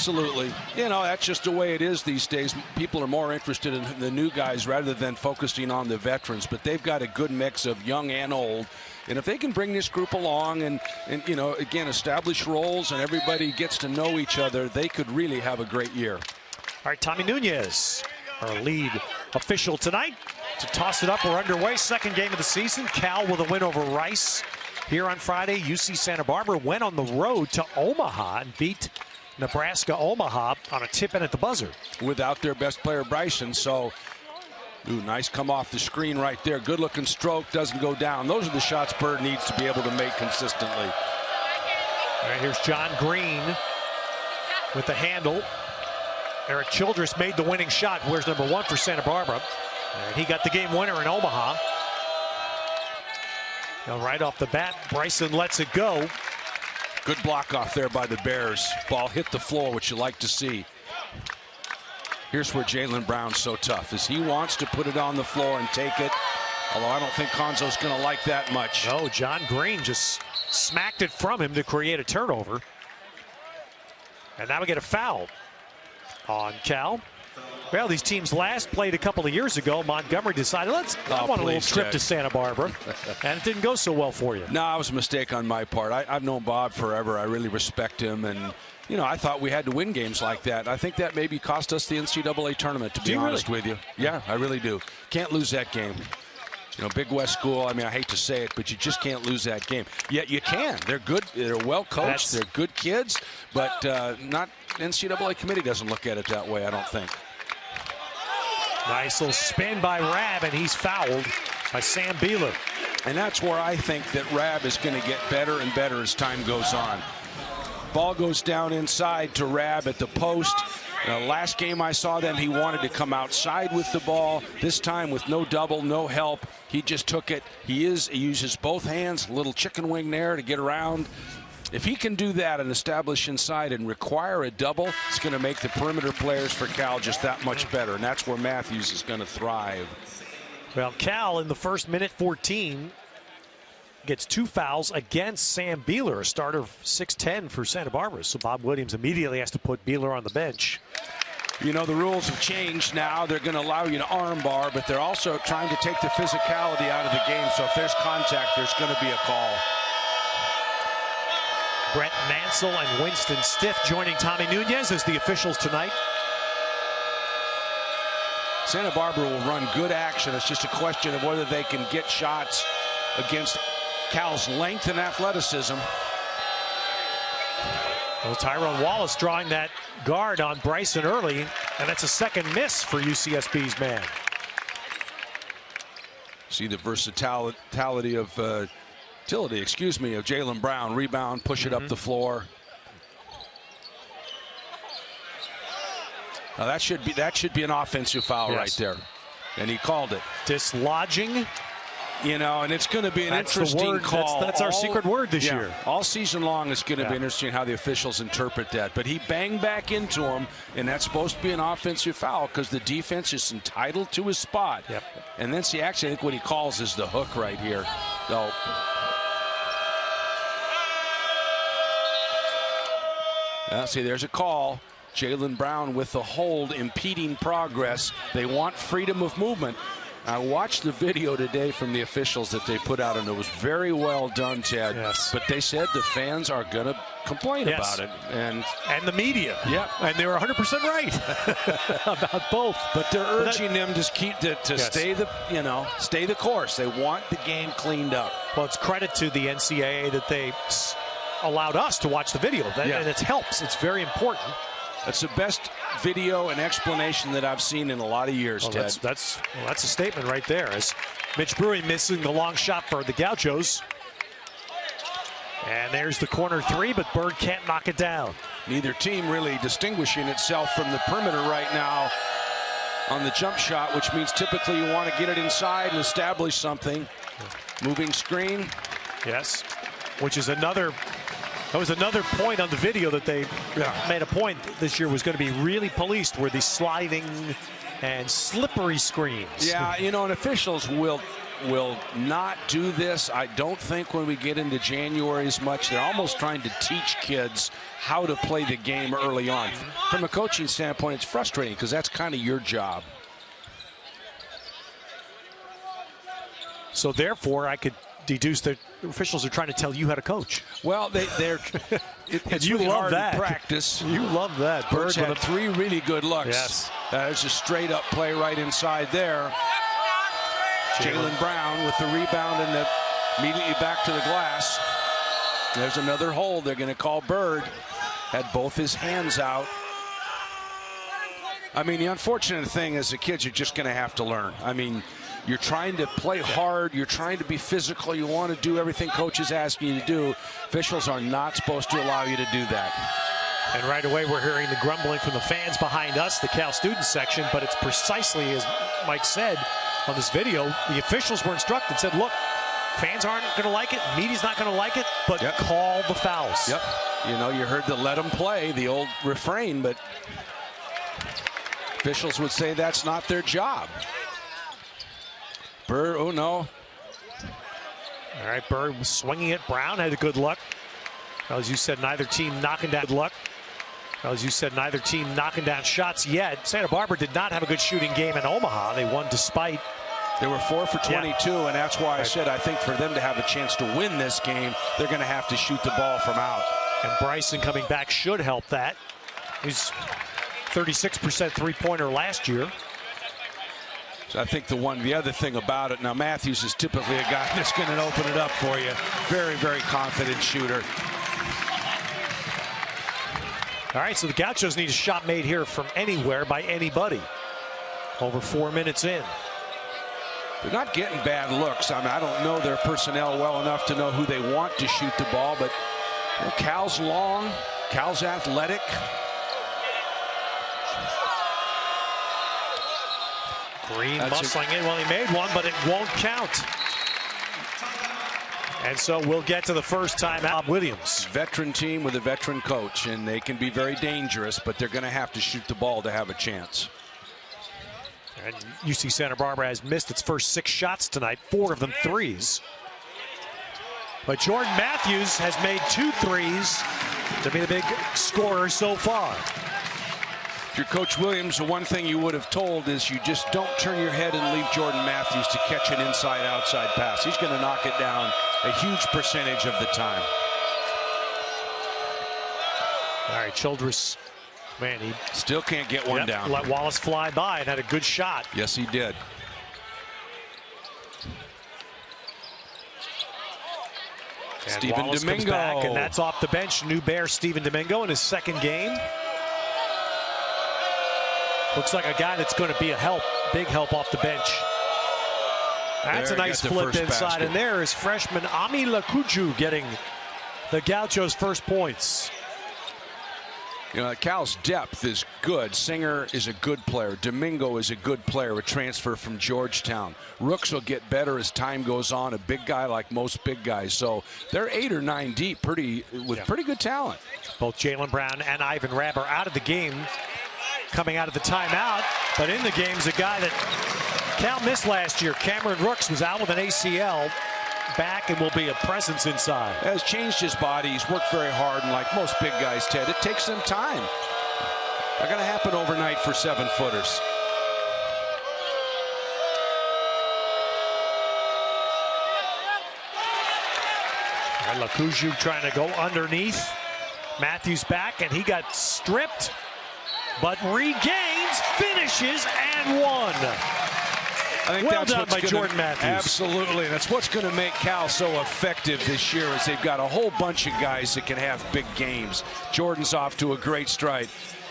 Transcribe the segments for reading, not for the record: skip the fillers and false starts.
absolutely. You know, that's just the way it is these days. People are more interested in the new guys rather than focusing on the veterans. But they've got a good mix of young and old. And if they can bring this group along and you know, again, establish roles and everybody gets to know each other, they could really have a great year. All right, Tommy Nunez, our lead official tonight. To toss it up, we're underway. Second game of the season. Cal with a win over Rice here on Friday. UC Santa Barbara went on the road to Omaha and beat Nebraska Omaha on a tip-in at the buzzer. Without their best player, Bryson. So, nice come off the screen right there. Good-looking stroke, doesn't go down. Those are the shots Bird needs to be able to make consistently. All right, here's John Green with the handle. Eric Childress made the winning shot. Where's number 1 for Santa Barbara? And he got the game winner in Omaha. Now right off the bat, Bryson lets it go. Good block off there by the Bears. Ball hit the floor, which you like to see. Here's where Jaylen Brown's so tough, is he wants to put it on the floor and take it. Although I don't think Konzo's going to like that much. No, John Green just smacked it from him to create a turnover. And now we get a foul on Cal. Well, these teams last played a couple of years ago. Montgomery decided, I want a little trip to Santa Barbara. And it didn't go so well for you. No, it was a mistake on my part. I've known Bob forever. I really respect him. And, you know, I thought we had to win games like that. I think that maybe cost us the NCAA tournament, to be honest with you. Yeah, I really do. Can't lose that game. You know, Big West school, I mean, I hate to say it, but you just can't lose that game. Yet you can. They're good. They're well coached. They're good kids. But not NCAA committee doesn't look at it that way, I don't think. Nice little spin by Rab, and he's fouled by Sam Beeler. And that's where I think that Rab is going to get better and better as time goes on. Ball goes down inside to Rab at the post. Last game I saw them, he wanted to come outside with the ball. This time with no double, no help. He just took it. He uses both hands, a little chicken wing there to get around. If he can do that and establish inside and require a double, it's going to make the perimeter players for Cal just that much better. And that's where Matthews is going to thrive. Well, Cal in the first minute 14 gets 2 fouls against Sam Beeler, a starter of 6'10" for Santa Barbara. So Bob Williams immediately has to put Beeler on the bench. You know, the rules have changed now. They're going to allow you to armbar, but they're also trying to take the physicality out of the game. So if there's contact, there's going to be a call. Brent Mansell and Winston Stiff joining Tommy Nunez as the officials tonight. Santa Barbara will run good action. It's just a question of whether they can get shots against Cal's length and athleticism. Well, Tyrone Wallace drawing that guard on Bryson early, and that's a second miss for UCSB's man. See the versatility of Jaylen Brown. Rebound, push it up the floor. Now that should be an offensive foul right there, and he called it. Dislodging. You know, and it's going to be an interesting call. That's our secret word this year. All season long, it's going to be interesting how the officials interpret that. But he banged back into him, and that's supposed to be an offensive foul because the defense is entitled to his spot. Yep. And then, see, actually, I think what he calls is the hook right here. So, see, there's a call. Jaylen Brown with the hold, impeding progress. They want freedom of movement. I watched the video today from the officials that they put out, and it was very well done, Ted. Yes. But they said the fans are going to complain about it. And the media. Yeah. And they were 100% right about both. But they're urging them to keep stay the course. They want the game cleaned up. Well, it's credit to the NCAA that they allowed us to watch the video. And it helps. It's very important. That's the best video and explanation that I've seen in a lot of years, Ted. That's a statement right there. As Mitch Brewery missing the long shot for the Gauchos. And there's the corner 3, but Bird can't knock it down. Neither team really distinguishing itself from the perimeter right now on the jump shot, which means typically you want to get it inside and establish something. Moving screen. Yes, which is another... That was another point on the video that they made a point this year was going to be really policed, were the sliding and slippery screens. Yeah, you know, and officials will will not do this, I don't think, when we get into January as much. They're almost trying to teach kids how to play the game early on. From a coaching standpoint, it's frustrating because that's kind of your job. So therefore, I could deduce that officials are trying to tell you how to coach. Well, they're it's you really love hard that. to practice. You love that. Bird's had 3 really good looks. Yes. There's a straight-up play right inside there. Jaylen Brown with the rebound and immediately back to the glass. There's another hold. They're going to call Bird. Had both his hands out. I mean, the unfortunate thing is the kids are just going to have to learn. I mean, you're trying to play hard. You're trying to be physical. You want to do everything coaches ask you to do. Officials are not supposed to allow you to do that. And right away, we're hearing the grumbling from the fans behind us, the Cal student section, but it's precisely as Mike said on this video. The officials were instructed, said, look, fans aren't going to like it, media's not going to like it, but call the fouls. Yep. You know, you heard the let them play, the old refrain, but officials would say that's not their job. Bird, oh no. All right, Bird was swinging it. Brown had a good luck. As you said, neither team knocking down good luck. As you said, neither team knocking down shots yet. Santa Barbara did not have a good shooting game in Omaha. They won despite. They were 4 for 22, and that's why I said I think for them to have a chance to win this game, they're going to have to shoot the ball from out. And Bryson coming back should help that. He's 36% three-pointer last year. So I think the other thing about it, now Matthews is typically a guy that's going to open it up for you. Very, very confident shooter. All right, so the Gauchos need a shot made here from anywhere by anybody. Over 4 minutes in. They're not getting bad looks. I mean, I don't know their personnel well enough to know who they want to shoot the ball, but you know, Cal's long, Cal's athletic. Green muscling in. Well, he made one, but it won't count. And so we'll get to the first time out. Williams. Veteran team with a veteran coach, and they can be very dangerous, but they're going to have to shoot the ball to have a chance. And UC Santa Barbara has missed its first 6 shots tonight, 4 of them threes. But Jordan Matthews has made 2 threes to be the big scorer so far. If you're Coach Williams, the one thing you would have told is you just don't turn your head and leave Jordan Matthews to catch an inside-outside pass. He's going to knock it down a huge percentage of the time. All right, Childress, man, he still can't get one down. Let Wallace fly by and had a good shot. Yes, he did. And Stephen Wallace Domingo. comes back, and that's off the bench. New Bear Stephen Domingo in his second game. Looks like a guy that's going to be a help, big help off the bench. That's a nice flip inside, and there is freshman Ami Lakuju getting the Gauchos' first points. You know, Cal's depth is good. Singer is a good player. Domingo is a good player, a transfer from Georgetown. Rooks will get better as time goes on, a big guy like most big guys. So they're 8 or 9 deep with pretty good talent. Both Jaylen Brown and Ivan Rabb are out of the game, coming out of the timeout. But in the game's a guy that Cal missed last year. Cameron Rooks was out with an ACL. Back and will be a presence inside. Has changed his body. He's worked very hard, and like most big guys, Ted, it takes them time. Not going to happen overnight for 7-footers. And Lakuju trying to go underneath. Matthews back, and he got stripped, but regains, finishes, and won. I think well that's done by Jordan Matthews. Absolutely. That's what's going to make Cal so effective this year is they've got a whole bunch of guys that can have big games. Jordan's off to a great stride.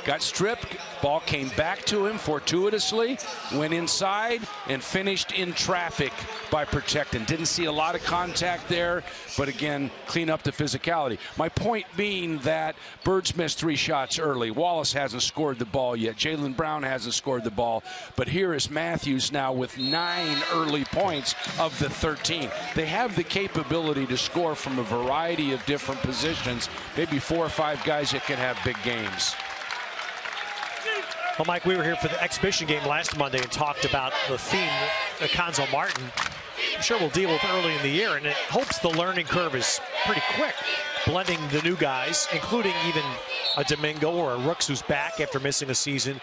Got stripped. Ball came back to him fortuitously. Went inside and finished in traffic by protecting. Didn't see a lot of contact there, but again, clean up the physicality. My point being that Birds missed 3 shots early. Wallace hasn't scored the ball yet. Jaylen Brown hasn't scored the ball. But here is Matthews now with 9 early points of the 13. They have the capability to score from a variety of different positions. Maybe 4 or 5 guys that can have big games. Well, Mike, we were here for the exhibition game last Monday and talked about the theme that Conzo Martin I'm sure we'll deal with early in the year, and it hopes the learning curve is pretty quick, blending the new guys, including even a Domingo or a Rooks who's back after missing a season,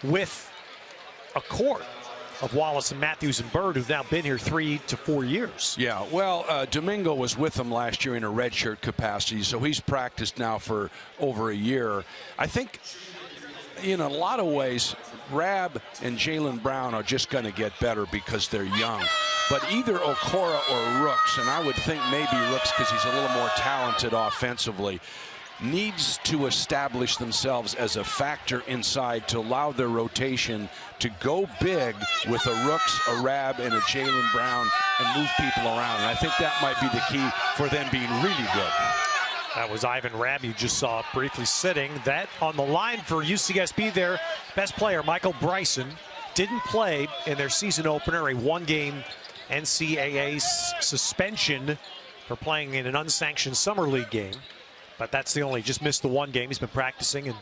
with a core of Wallace and Matthews and Bird, who've now been here 3 to 4 years. Yeah, well, Domingo was with them last year in a redshirt capacity, so he's practiced now for over a year. I think in a lot of ways, Rab and Jaylen Brown are just going to get better because they're young. But either Okora or Rooks, and I would think maybe Rooks because he's a little more talented offensively, needs to establish themselves as a factor inside to allow their rotation to go big with a Rooks, a Rab, and a Jaylen Brown and move people around. And I think that might be the key for them being really good. That was Ivan Rabb you just saw briefly sitting. That on the line for UCSB, their best player, Michael Bryson, didn't play in their season opener, a one-game NCAA suspension for playing in an unsanctioned summer league game. But that's the only, just missed the one game. He's been practicing, and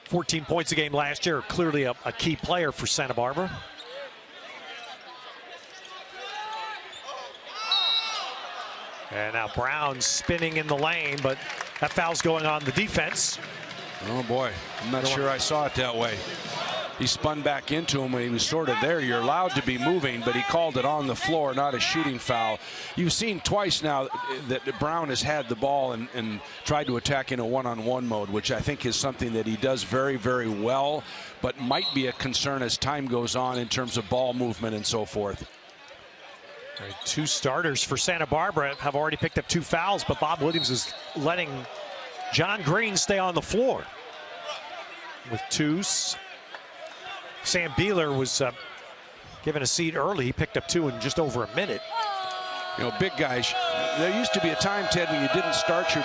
14 points a game last year. Clearly a key player for Santa Barbara. And now Brown spinning in the lane, but that foul's going on the defense. Oh boy, I'm not sure I saw it that way. He spun back into him when he was sort of there. You're allowed to be moving, but he called it on the floor, not a shooting foul. You've seen twice now that Brown has had the ball and tried to attack in a one-on-one mode, which I think is something that he does very, very well, but might be a concern as time goes on in terms of ball movement and so forth. Right, two starters for Santa Barbara have already picked up 2 fouls, but Bob Williams is letting John Green stay on the floor with 2. Sam Beeler was given a seat early. He picked up 2 in just over a minute. You know, big guys, there used to be a time, Ted, when you didn't start your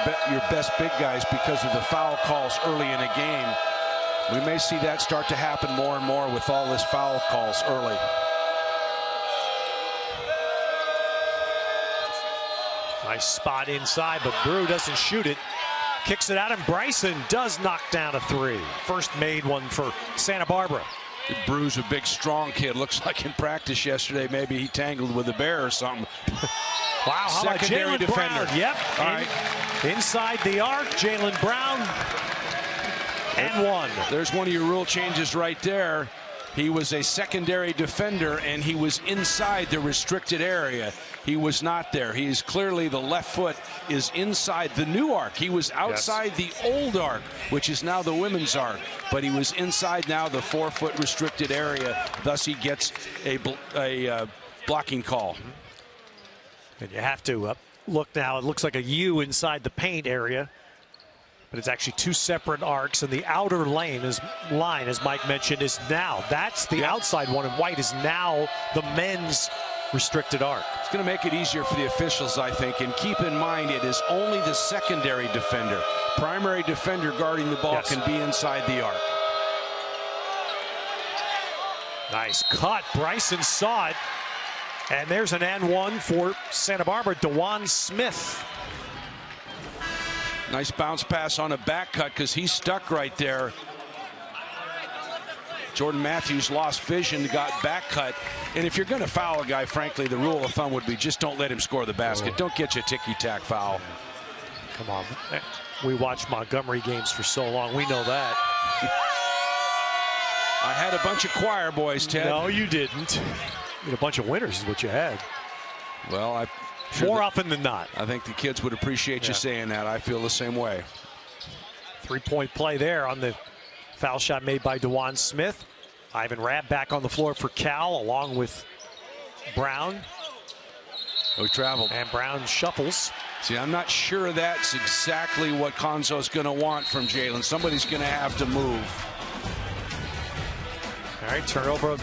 best big guys because of the foul calls early in a game. We may see that start to happen more and more with all this foul calls early. Nice spot inside, but Brew doesn't shoot it. Kicks it out, and Bryson does knock down a 3. First made one for Santa Barbara. Brew's a big, strong kid. Looks like in practice yesterday, maybe he tangled with a bear or something. Wow, how about Secondary Jaylen defender. Brown? Yep. All right. Inside the arc, Jaylen Brown, and 1. There's one of your rule changes right there. He was a secondary defender, and he was inside the restricted area. He was not there. He's clearly, the left foot is inside the new arc. He was outside the old arc, which is now the women's arc. But he was inside now the 4-foot restricted area. Thus, he gets a blocking call. And you have to look now. It looks like a U inside the paint area. But it's actually 2 separate arcs, and the outer line, as Mike mentioned, is now. That's the outside one, and white is now the men's restricted arc. It's going to make it easier for the officials, I think, and keep in mind it is only the secondary defender. Primary defender guarding the ball can be inside the arc. Nice cut. Bryson saw it, and there's an N1 for Santa Barbara, DeJuan Smith. Nice bounce pass on a back cut because he's stuck right there. Jordan Matthews lost vision, got back cut. And if you're going to foul a guy, frankly, the rule of thumb would be just don't let him score the basket. Don't get you a ticky-tack foul. Come on. We watched Montgomery games for so long. We know that. I had a bunch of choir boys, Ted. No, you didn't. You had a bunch of winners is what you had. Well, more often than not. I think the kids would appreciate you saying that. I feel the same way. 3-point play there on the foul shot made by DeJuan Smith. Ivan Rabb back on the floor for Cal, along with Brown. We traveled. And Brown shuffles. See, I'm not sure that's exactly what Konzo's going to want from Jaylen. Somebody's going to have to move. All right, turnover.